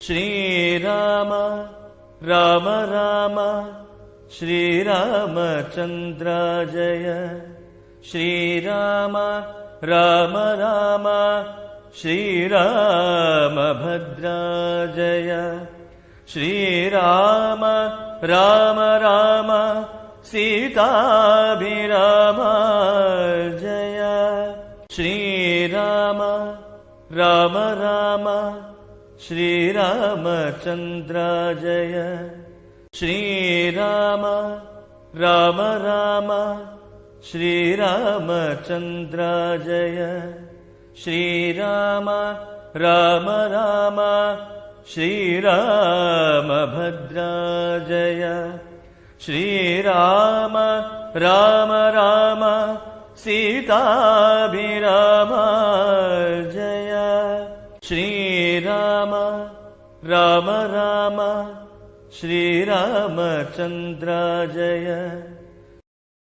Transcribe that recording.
Shriram Rama Rama Sriramachandra Jaya. Shriram Rama Rama ಶ್ರೀರಾಮಭದ್ರ Jaya. Shriram Rama Rama ಸೀತಾಭಿರಾಮ Jaya. Shriram Rama Rama Sriramachandra Jaya. Shriram Rama Rama Sriramachandra Jaya. Shriram Rama Rama ಶ್ರೀರಾಮಭದ್ರ Jaya. Shriram Rama Rama ಸೀತಾಭಿರಾಮ Jaya. Shriram Rama Rama Sriramachandra Jaya.